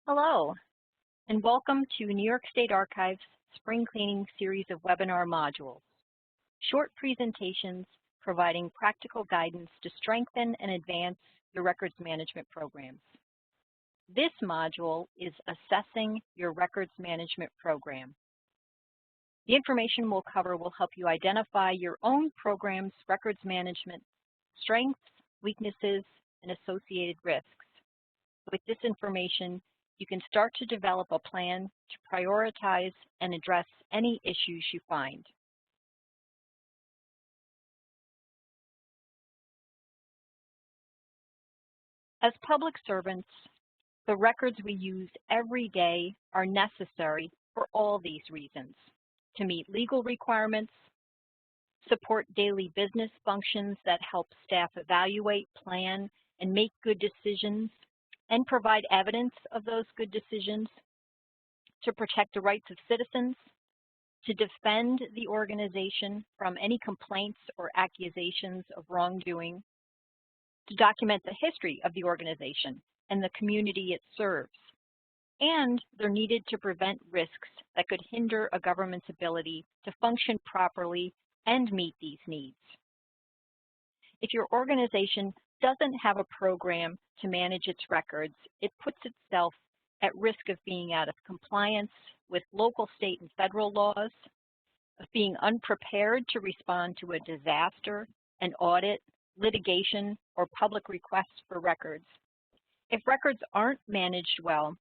Hello, and welcome to New York State Archives' Spring Cleaning series of webinar modules, short presentations providing practical guidance to strengthen and advance your records management programs. This module is Assessing Your Records Management Program. The information we'll cover will help you identify your own program's records management strengths, weaknesses, and associated risks. With this information, you can start to develop a plan to prioritize and address any issues you find. As public servants, the records we use every day are necessary for all these reasons: to meet legal requirements, support daily business functions that help staff evaluate, plan, and make good decisions, and provide evidence of those good decisions, to protect the rights of citizens, to defend the organization from any complaints or accusations of wrongdoing, to document the history of the organization and the community it serves, and they're needed to prevent risks that could hinder a government's ability to function properly and meet these needs. If your organization doesn't have a program to manage its records, it puts itself at risk of being out of compliance with local, state, and federal laws, of being unprepared to respond to a disaster, an audit, litigation, or public requests for records. If records aren't managed well,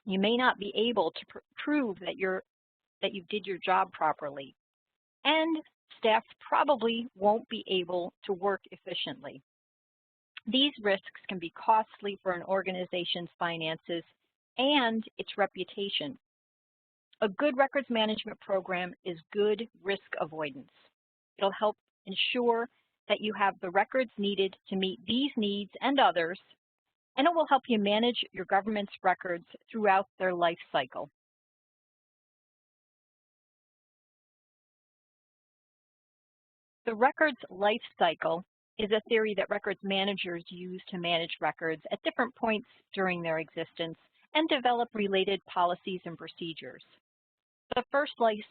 you may not be able to prove that you did your job properly, and staff probably won't be able to work efficiently. These risks can be costly for an organization's finances and its reputation. A good records management program is good risk avoidance. It'll help ensure that you have the records needed to meet these needs and others, and it will help you manage your government's records throughout their life cycle. The records life cycle is a theory that records managers use to manage records at different points during their existence and develop related policies and procedures. The first life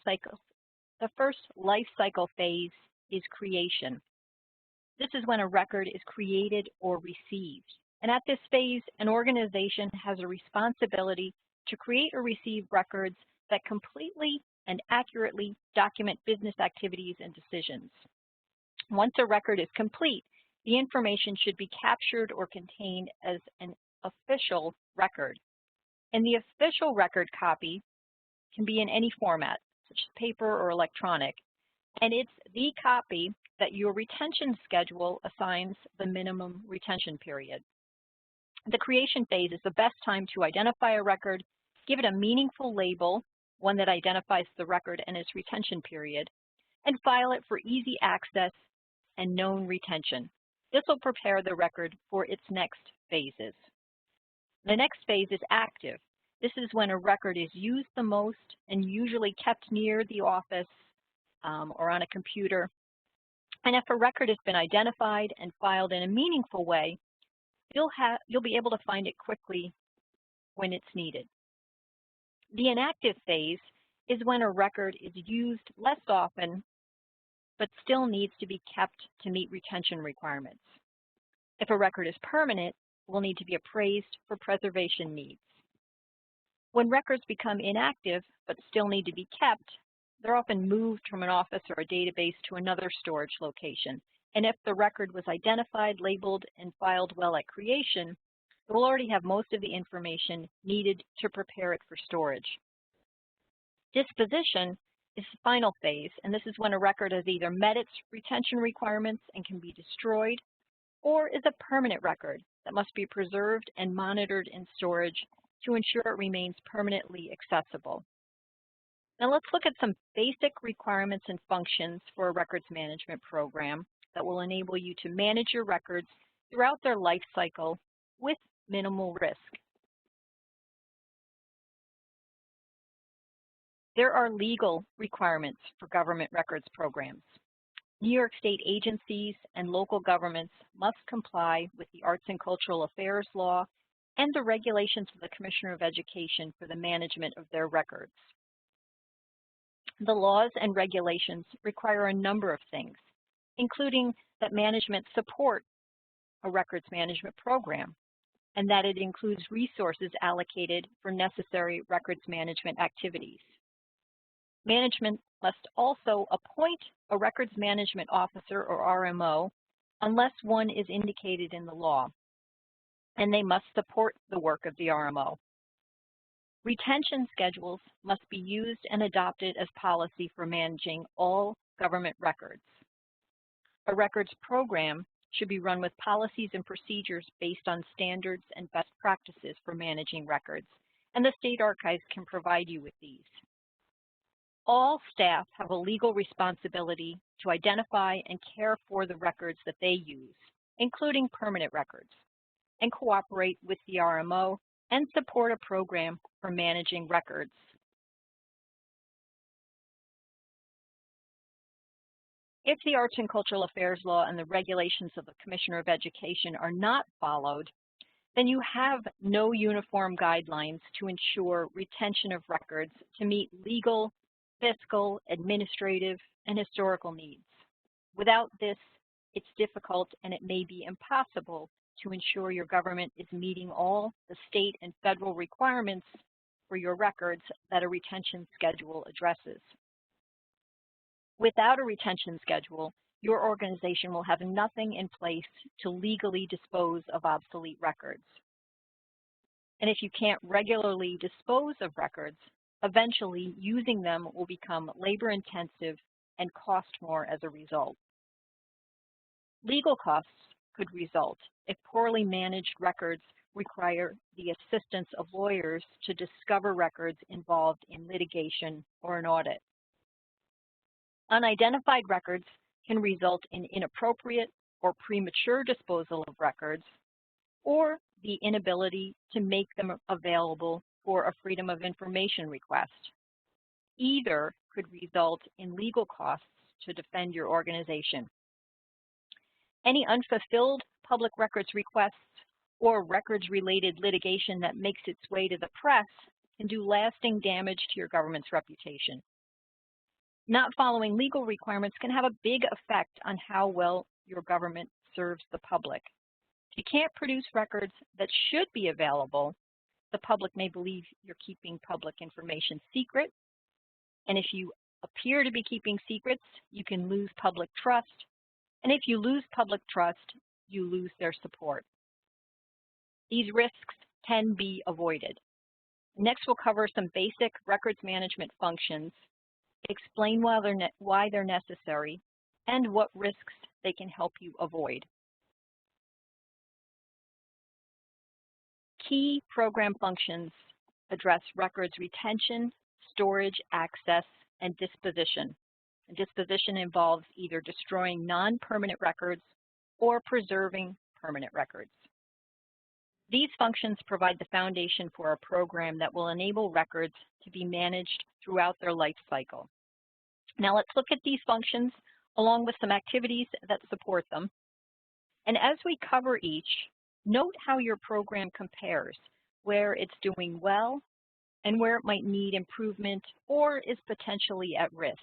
cycle phase is creation. This is when a record is created or received. And at this phase, an organization has a responsibility to create or receive records that completely and accurately document business activities and decisions. Once a record is complete, the information should be captured or contained as an official record. And the official record copy can be in any format, such as paper or electronic, and it's the copy that your retention schedule assigns the minimum retention period. The creation phase is the best time to identify a record, give it a meaningful label, one that identifies the record and its retention period, and file it for easy access and known retention. This will prepare the record for its next phases. The next phase is active. This is when a record is used the most and usually kept near the office or on a computer. And if a record has been identified and filed in a meaningful way, you'll be able to find it quickly when it's needed. The inactive phase is when a record is used less often but still needs to be kept to meet retention requirements. If a record is permanent, it will need to be appraised for preservation needs. When records become inactive but still need to be kept, they're often moved from an office or a database to another storage location. And if the record was identified, labeled, and filed well at creation, it will already have most of the information needed to prepare it for storage. Disposition is the final phase, and this is when a record has either met its retention requirements and can be destroyed, or is a permanent record that must be preserved and monitored in storage to ensure it remains permanently accessible. Now let's look at some basic requirements and functions for a records management program that will enable you to manage your records throughout their life cycle with minimal risk. There are legal requirements for government records programs. New York State agencies and local governments must comply with the Arts and Cultural Affairs Law and the regulations of the Commissioner of Education for the management of their records. The laws and regulations require a number of things, including that management support a records management program and that it includes resources allocated for necessary records management activities. Management must also appoint a records management officer or RMO unless one is indicated in the law, and they must support the work of the RMO. Retention schedules must be used and adopted as policy for managing all government records. A records program should be run with policies and procedures based on standards and best practices for managing records, and the state archives can provide you with these. All staff have a legal responsibility to identify and care for the records that they use, including permanent records, and cooperate with the RMO and support a program for managing records. If the Arts and Cultural Affairs Law and the regulations of the Commissioner of Education are not followed, then you have no uniform guidelines to ensure retention of records to meet legal, fiscal, administrative, and historical needs. Without this, it's difficult and it may be impossible to ensure your government is meeting all the state and federal requirements for your records that a retention schedule addresses. Without a retention schedule, your organization will have nothing in place to legally dispose of obsolete records. And if you can't regularly dispose of records, eventually using them will become labor-intensive and cost more as a result. Legal costs could result if poorly managed records require the assistance of lawyers to discover records involved in litigation or an audit. Unidentified records can result in inappropriate or premature disposal of records or the inability to make them available for a Freedom of Information request. Either could result in legal costs to defend your organization. Any unfulfilled public records requests or records-related litigation that makes its way to the press can do lasting damage to your government's reputation. Not following legal requirements can have a big effect on how well your government serves the public. If you can't produce records that should be available, the public may believe you're keeping public information secret. And if you appear to be keeping secrets, you can lose public trust. And if you lose public trust, you lose their support. These risks can be avoided. Next, we'll cover some basic records management functions, explain why they're necessary, and what risks they can help you avoid. Key program functions address records retention, storage, access, and disposition. And disposition involves either destroying non-permanent records or preserving permanent records. These functions provide the foundation for a program that will enable records to be managed throughout their life cycle. Now let's look at these functions along with some activities that support them. And as we cover each, note how your program compares, where it's doing well and where it might need improvement or is potentially at risk.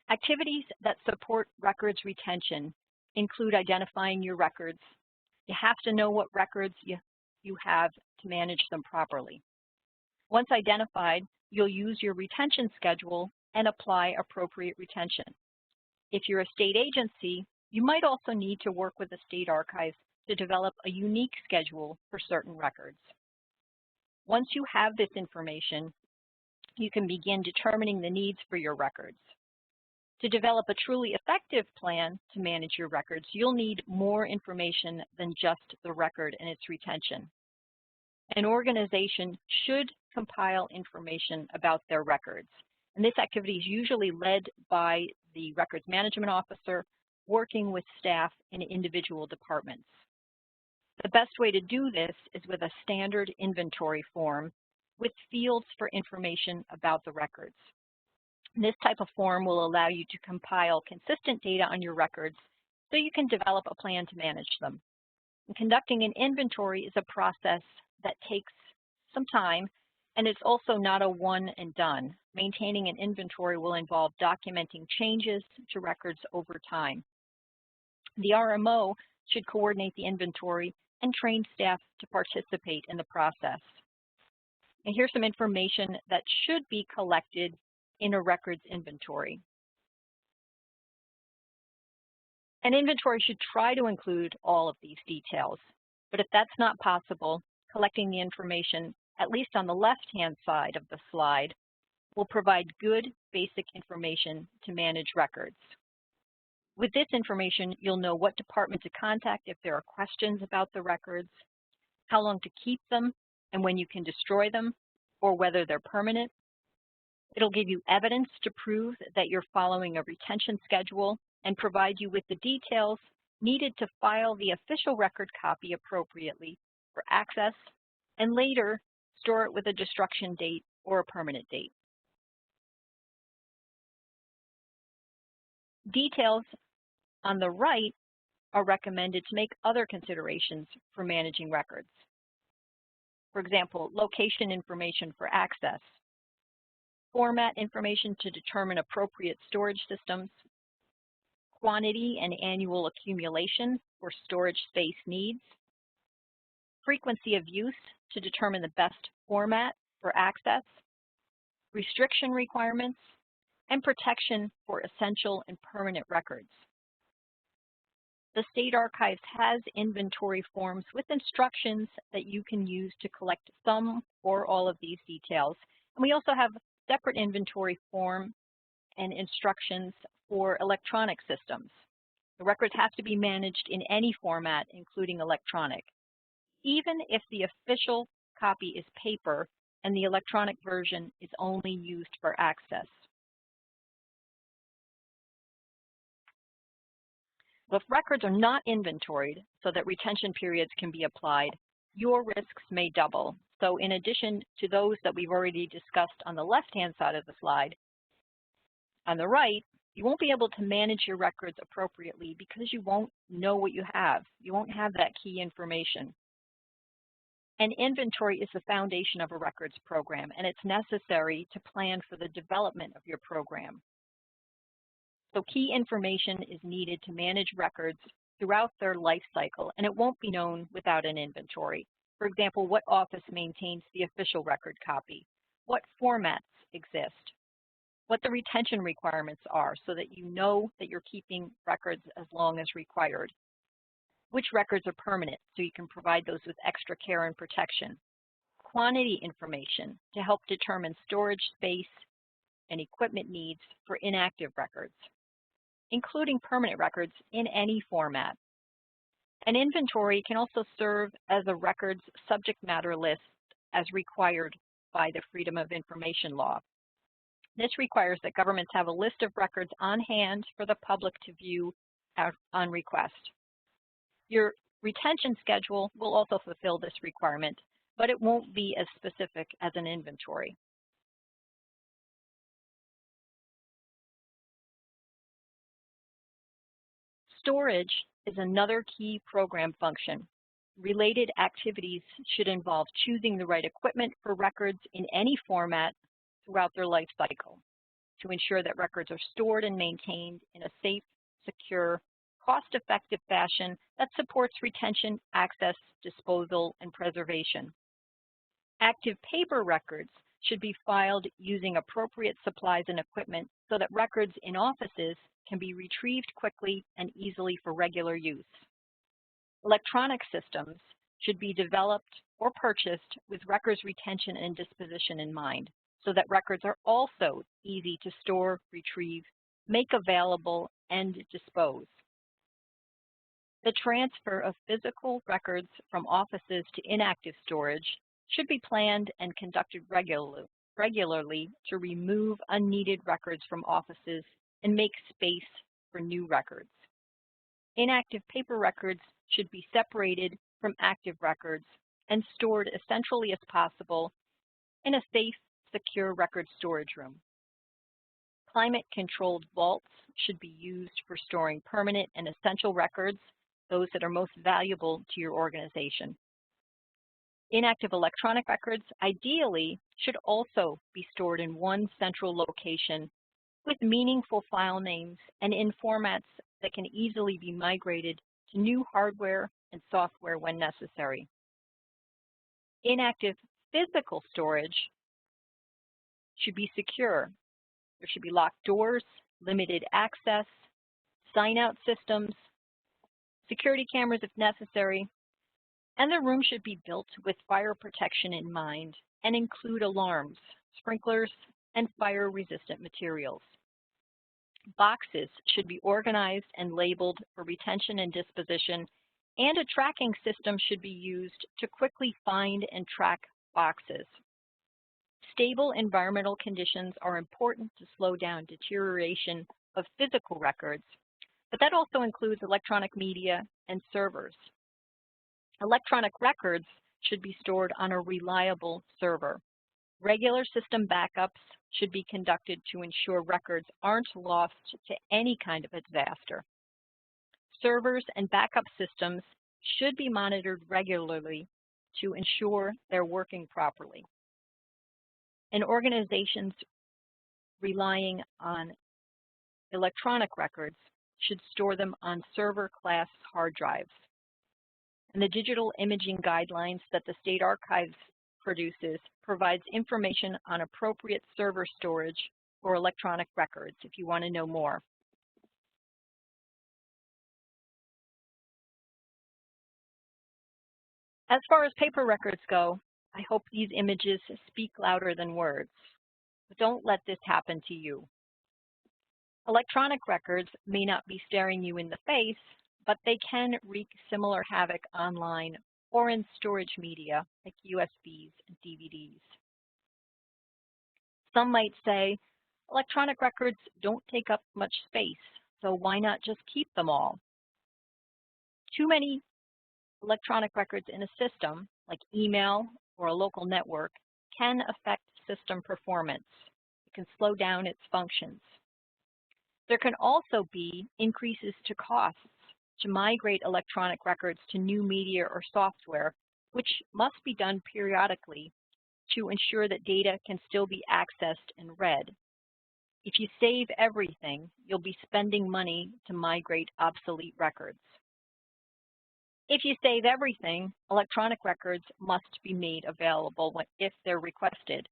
Activities that support records retention include identifying your records. You have to know what records you have to manage them properly. Once identified, you'll use your retention schedule and apply appropriate retention. If you're a state agency, you might also need to work with the state archives to develop a unique schedule for certain records. Once you have this information, you can begin determining the needs for your records. To develop a truly effective plan to manage your records, you'll need more information than just the record and its retention. An organization should compile information about their records, and this activity is usually led by the records management officer working with staff in individual departments. The best way to do this is with a standard inventory form with fields for information about the records. This type of form will allow you to compile consistent data on your records so you can develop a plan to manage them. And conducting an inventory is a process that takes some time, and it's also not a one and done. Maintaining an inventory will involve documenting changes to records over time. The RMO should coordinate the inventory and train staff to participate in the process. And here's some information that should be collected in a records inventory. An inventory should try to include all of these details, but if that's not possible, collecting the information, at least on the left-hand side of the slide, will provide good basic information to manage records. With this information, you'll know what department to contact if there are questions about the records, how long to keep them, and when you can destroy them, or whether they're permanent. It'll give you evidence to prove that you're following a retention schedule and provide you with the details needed to file the official record copy appropriately for access, and later store it with a destruction date or a permanent date. Details on the right are recommended to make other considerations for managing records. For example, location information for access, format information to determine appropriate storage systems, quantity and annual accumulation for storage space needs, frequency of use to determine the best format for access, restriction requirements, and protection for essential and permanent records. The State Archives has inventory forms with instructions that you can use to collect some or all of these details. And we also have separate inventory form and instructions for electronic systems. The records have to be managed in any format, including electronic, even if the official copy is paper and the electronic version is only used for access. If records are not inventoried so that retention periods can be applied, your risks may double. So in addition to those that we've already discussed on the left-hand side of the slide, on the right, you won't be able to manage your records appropriately because you won't know what you have. You won't have that key information. An inventory is the foundation of a records program, and it's necessary to plan for the development of your program. So key information is needed to manage records throughout their life cycle, and it won't be known without an inventory. For example, what office maintains the official record copy, what formats exist, what the retention requirements are so that you know that you're keeping records as long as required, which records are permanent so you can provide those with extra care and protection, quantity information to help determine storage space and equipment needs for inactive records, including permanent records in any format. An inventory can also serve as a records subject matter list as required by the Freedom of Information Law. This requires that governments have a list of records on hand for the public to view on request. Your retention schedule will also fulfill this requirement, but it won't be as specific as an inventory. Storage is another key program function. Related activities should involve choosing the right equipment for records in any format throughout their life cycle to ensure that records are stored and maintained in a safe, secure, cost-effective fashion that supports retention, access, disposal, and preservation. Active paper records should be filed using appropriate supplies and equipment so that records in offices can be retrieved quickly and easily for regular use. Electronic systems should be developed or purchased with records retention and disposition in mind so that records are also easy to store, retrieve, make available, and dispose. The transfer of physical records from offices to inactive storage should be planned and conducted regularly to remove unneeded records from offices and make space for new records. Inactive paper records should be separated from active records and stored as centrally as possible in a safe, secure record storage room. Climate-controlled vaults should be used for storing permanent and essential records, those that are most valuable to your organization. Inactive electronic records, ideally, should also be stored in one central location with meaningful file names and in formats that can easily be migrated to new hardware and software when necessary. Inactive physical storage should be secure. There should be locked doors, limited access, sign-out systems, security cameras if necessary, and the room should be built with fire protection in mind and include alarms, sprinklers, and fire-resistant materials. Boxes should be organized and labeled for retention and disposition, and a tracking system should be used to quickly find and track boxes. Stable environmental conditions are important to slow down deterioration of physical records, but that also includes electronic media and servers. Electronic records should be stored on a reliable server. Regular system backups should be conducted to ensure records aren't lost to any kind of a disaster. Servers and backup systems should be monitored regularly to ensure they're working properly. And organizations relying on electronic records should store them on server-class hard drives. And the digital imaging guidelines that the State Archives produces provides information on appropriate server storage for electronic records if you want to know more. As far as paper records go, I hope these images speak louder than words. But don't let this happen to you. Electronic records may not be staring you in the face, but they can wreak similar havoc online or in storage media like USBs and DVDs. Some might say, electronic records don't take up much space, so why not just keep them all? Too many electronic records in a system, like email or a local network, can affect system performance. It can slow down its functions. There can also be increases to costs to migrate electronic records to new media or software, which must be done periodically to ensure that data can still be accessed and read. If you save everything, you'll be spending money to migrate obsolete records. If you save everything, electronic records must be made available if they're requested.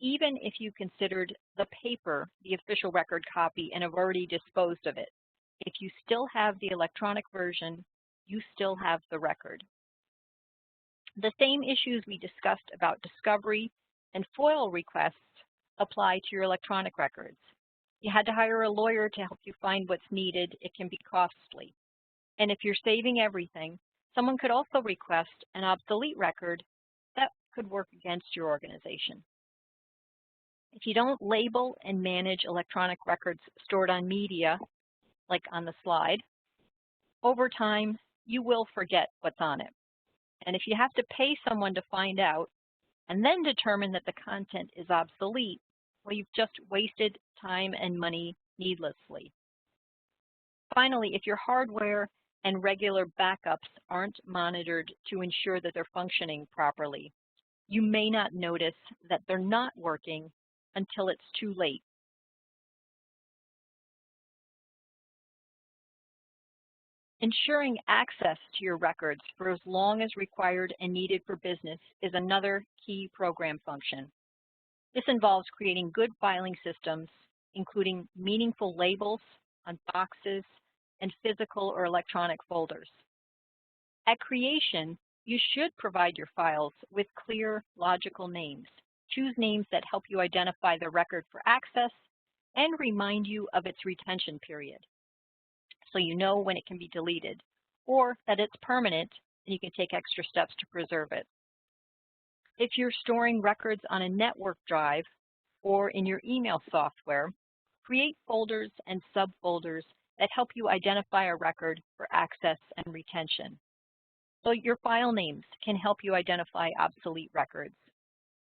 Even if you considered the paper the official record copy and have already disposed of it, if you still have the electronic version, you still have the record. The same issues we discussed about discovery and FOIL requests apply to your electronic records. You had to hire a lawyer to help you find what's needed. It can be costly. And if you're saving everything, someone could also request an obsolete record that could work against your organization. If you don't label and manage electronic records stored on media, like on the slide, over time, you will forget what's on it. And if you have to pay someone to find out and then determine that the content is obsolete, well, you've just wasted time and money needlessly. Finally, if your hardware and regular backups aren't monitored to ensure that they're functioning properly, you may not notice that they're not working until it's too late. Ensuring access to your records for as long as required and needed for business is another key program function. This involves creating good filing systems, including meaningful labels on boxes and physical or electronic folders. At creation, you should provide your files with clear, logical names. Choose names that help you identify the record for access and remind you of its retention period, so you know when it can be deleted, or that it's permanent and you can take extra steps to preserve it. If you're storing records on a network drive or in your email software, create folders and subfolders that help you identify a record for access and retention. So your file names can help you identify obsolete records.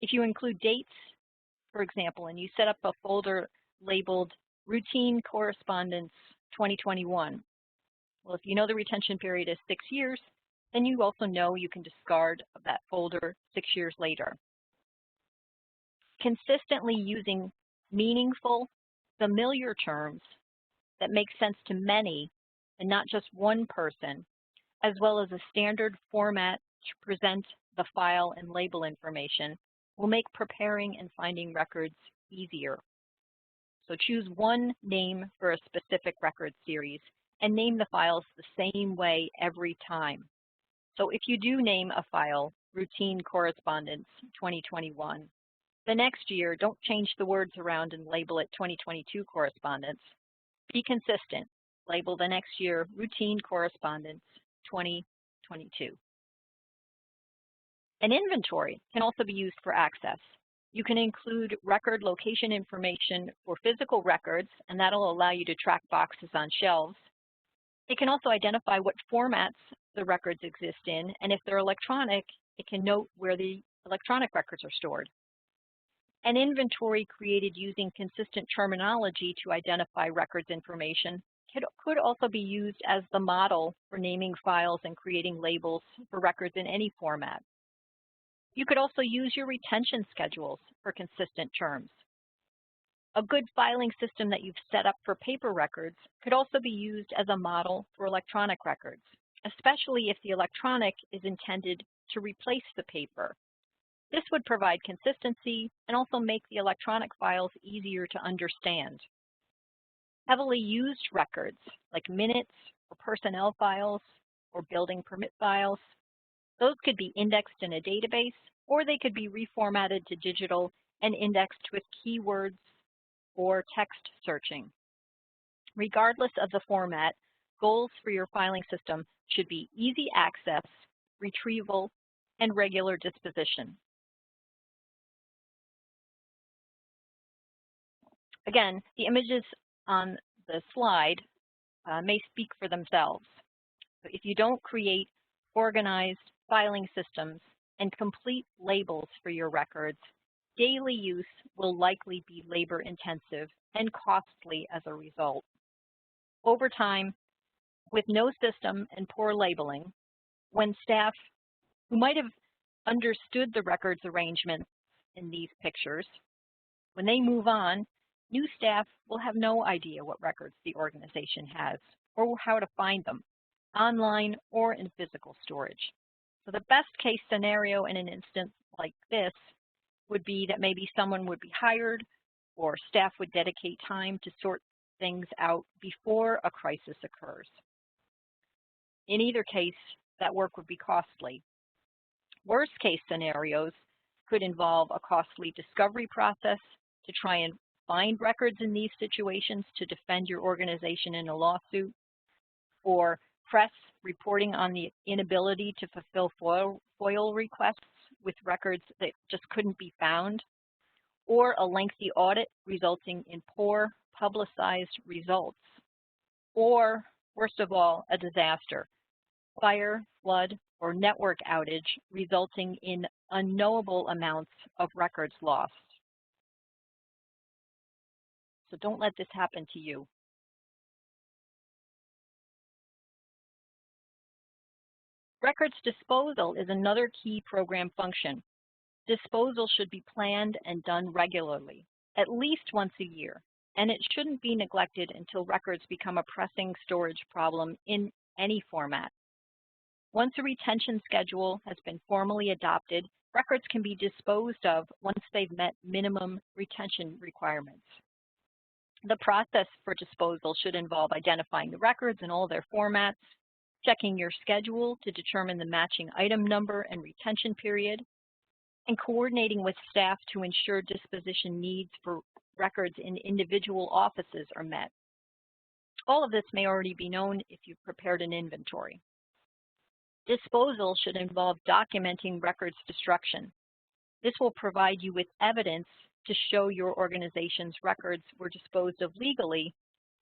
If you include dates, for example, and you set up a folder labeled Routine Correspondence 2021. Well, if you know the retention period is 6 years, then you also know you can discard that folder 6 years later. Consistently using meaningful, familiar terms that make sense to many and not just one person, as well as a standard format to present the file and label information, will make preparing and finding records easier. So choose one name for a specific record series and name the files the same way every time. So if you do name a file Routine Correspondence 2021, the next year, don't change the words around and label it 2022 Correspondence. Be consistent. Label the next year Routine Correspondence 2022. An inventory can also be used for access. You can include record location information for physical records, and that'll allow you to track boxes on shelves. It can also identify what formats the records exist in, and if they're electronic, it can note where the electronic records are stored. An inventory created using consistent terminology to identify records information could also be used as the model for naming files and creating labels for records in any format. You could also use your retention schedules for consistent terms. A good filing system that you've set up for paper records could also be used as a model for electronic records, especially if the electronic is intended to replace the paper. This would provide consistency and also make the electronic files easier to understand. Heavily used records like minutes or personnel files or building permit files, those could be indexed in a database, or they could be reformatted to digital and indexed with keywords or text searching. Regardless of the format, goals for your filing system should be easy access, retrieval, and regular disposition. Again, the images on the slide may speak for themselves. So if you don't create organized filing systems and complete labels for your records, daily use will likely be labor intensive and costly as a result. Over time, with no system and poor labeling, when staff who might have understood the records arrangements in these pictures, when they move on, new staff will have no idea what records the organization has or how to find them, online or in physical storage. So the best case scenario in an instance like this would be that maybe someone would be hired or staff would dedicate time to sort things out before a crisis occurs. In either case, that work would be costly. Worst case scenarios could involve a costly discovery process to try and find records in these situations to defend your organization in a lawsuit, or press reporting on the inability to fulfill FOIL requests with records that just couldn't be found, or a lengthy audit resulting in poor publicized results, or worst of all, a disaster, fire, flood, or network outage resulting in unknowable amounts of records lost. So don't let this happen to you. Records disposal is another key program function. Disposal should be planned and done regularly, at least once a year, and it shouldn't be neglected until records become a pressing storage problem in any format. Once a retention schedule has been formally adopted, records can be disposed of once they've met minimum retention requirements. The process for disposal should involve identifying the records in all their formats, checking your schedule to determine the matching item number and retention period, and coordinating with staff to ensure disposition needs for records in individual offices are met. All of this may already be known if you've prepared an inventory. Disposal should involve documenting records destruction. This will provide you with evidence to show your organization's records were disposed of legally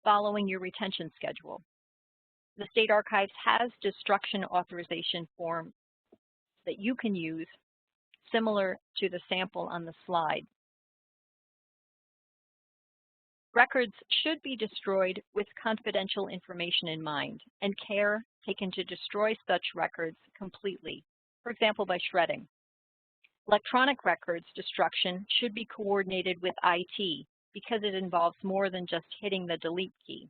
following your retention schedule. The State Archives has destruction authorization forms that you can use, similar to the sample on the slide. Records should be destroyed with confidential information in mind and care taken to destroy such records completely, for example, by shredding. Electronic records destruction should be coordinated with IT because it involves more than just hitting the delete key.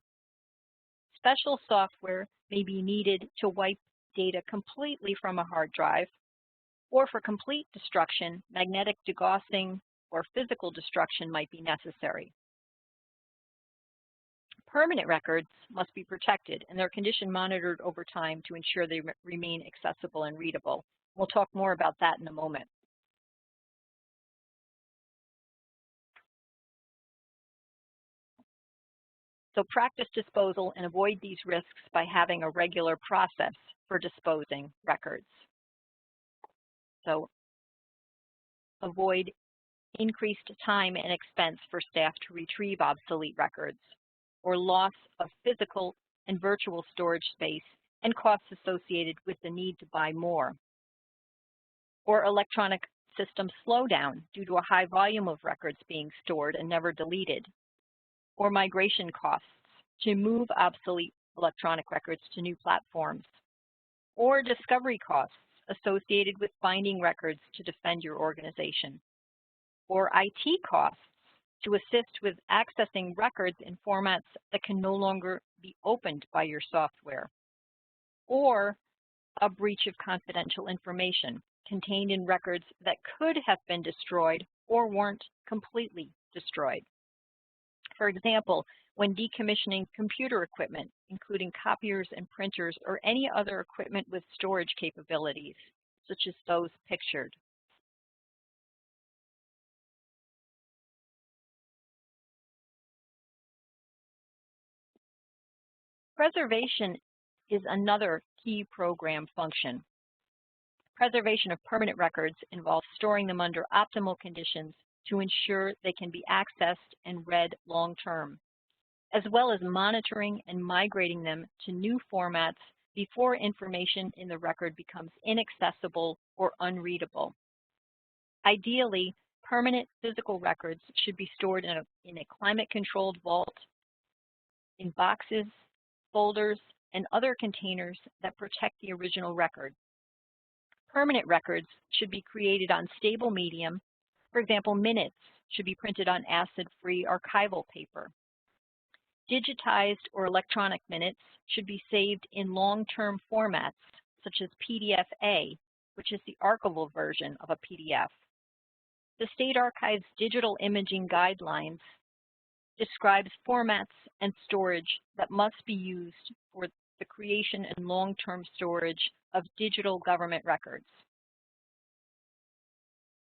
Special software may be needed to wipe data completely from a hard drive, or for complete destruction, magnetic degaussing or physical destruction might be necessary. Permanent records must be protected and their condition monitored over time to ensure they remain accessible and readable. We'll talk more about that in a moment. So practice disposal and avoid these risks by having a regular process for disposing records. So avoid increased time and expense for staff to retrieve obsolete records, or loss of physical and virtual storage space and costs associated with the need to buy more, or electronic system slowdown due to a high volume of records being stored and never deleted, or migration costs to move obsolete electronic records to new platforms, or discovery costs associated with finding records to defend your organization, or IT costs to assist with accessing records in formats that can no longer be opened by your software, or a breach of confidential information contained in records that could have been destroyed or weren't completely destroyed. For example, when decommissioning computer equipment, including copiers and printers or any other equipment with storage capabilities, such as those pictured. Preservation is another key program function. Preservation of permanent records involves storing them under optimal conditions to ensure they can be accessed and read long-term, as well as monitoring and migrating them to new formats before information in the record becomes inaccessible or unreadable. Ideally, permanent physical records should be stored in a climate-controlled vault, in boxes, folders, and other containers that protect the original record. Permanent records should be created on stable medium. For example, minutes should be printed on acid-free archival paper. Digitized or electronic minutes should be saved in long-term formats, such as PDF-A, which is the archival version of a PDF. The State Archives Digital Imaging Guidelines describes formats and storage that must be used for the creation and long-term storage of digital government records.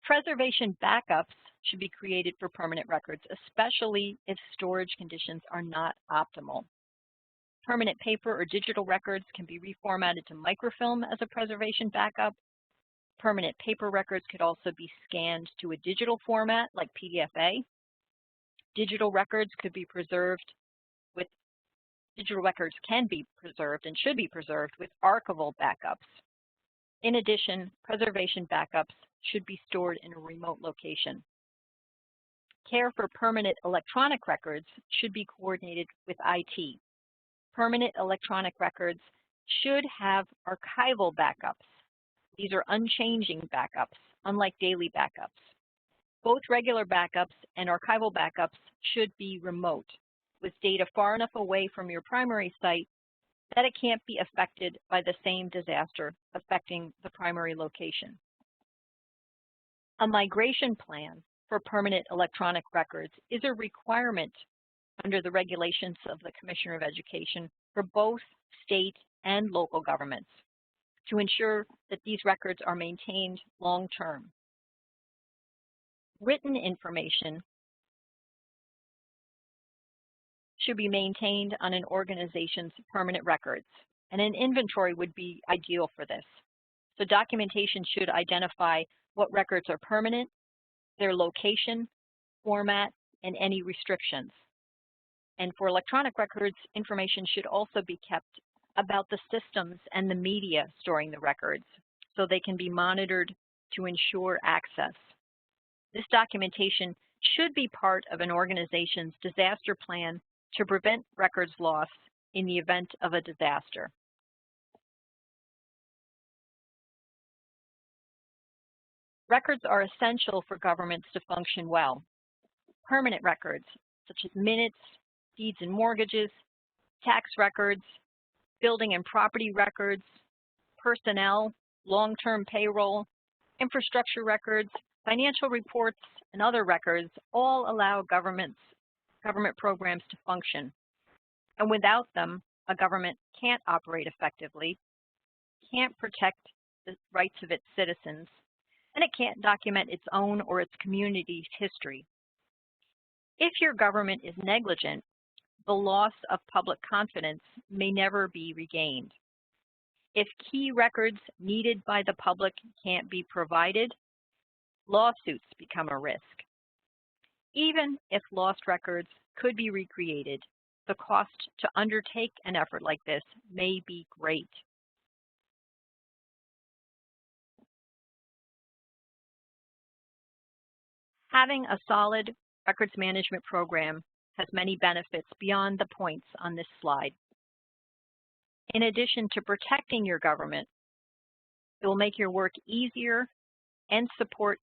Preservation backups should be created for permanent records, especially if storage conditions are not optimal. Permanent paper or digital records can be reformatted to microfilm as a preservation backup. Permanent paper records could also be scanned to a digital format like PDF-A. Digital records can be preserved and should be preserved with archival backups. In addition, preservation backups should be stored in a remote location. Care for permanent electronic records should be coordinated with IT. Permanent electronic records should have archival backups. These are unchanging backups, unlike daily backups. Both regular backups and archival backups should be remote, with data far enough away from your primary site that it can't be affected by the same disaster affecting the primary location. A migration plan for permanent electronic records is a requirement under the regulations of the Commissioner of Education for both state and local governments to ensure that these records are maintained long-term. Written information should be maintained on an organization's permanent records, and an inventory would be ideal for this. So documentation should identify what records are permanent, their location, format, and any restrictions. And for electronic records, information should also be kept about the systems and the media storing the records so they can be monitored to ensure access. This documentation should be part of an organization's disaster plan to prevent records loss in the event of a disaster. Records are essential for governments to function well. Permanent records, such as minutes, deeds and mortgages, tax records, building and property records, personnel, long-term payroll, infrastructure records, financial reports, and other records all allow government programs to function. And without them, a government can't operate effectively, can't protect the rights of its citizens, and it can't document its own or its community's history. If your government is negligent, the loss of public confidence may never be regained. If key records needed by the public can't be provided, lawsuits become a risk. Even if lost records could be recreated, the cost to undertake an effort like this may be great. Having a solid records management program has many benefits beyond the points on this slide. In addition to protecting your government, it will make your work easier and support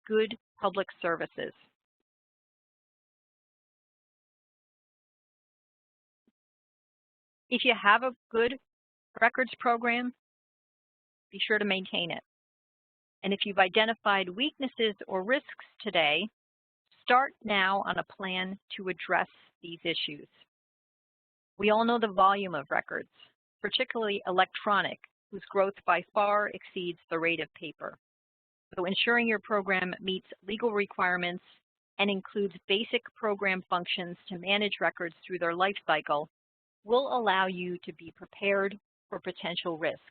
good public services. If you have a good records program, be sure to maintain it. And if you've identified weaknesses or risks today, start now on a plan to address these issues. We all know the volume of records, particularly electronic, whose growth by far exceeds the rate of paper. So ensuring your program meets legal requirements and includes basic program functions to manage records through their life cycle will allow you to be prepared for potential risks.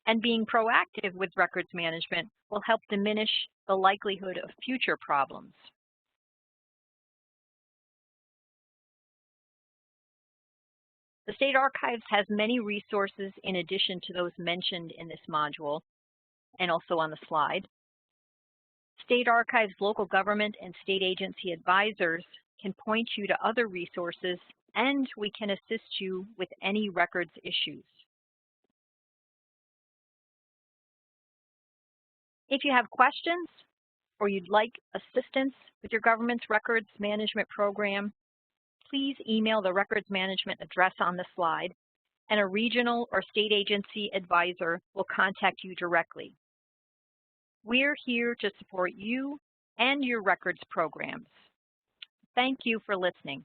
And being proactive with records management will help diminish the likelihood of future problems. The State Archives has many resources in addition to those mentioned in this module and also on the slide. State Archives local government and state agency advisors can point you to other resources, and we can assist you with any records issues. If you have questions or you'd like assistance with your government's records management program, please email the records management address on the slide, and a regional or state agency advisor will contact you directly. We're here to support you and your records programs. Thank you for listening.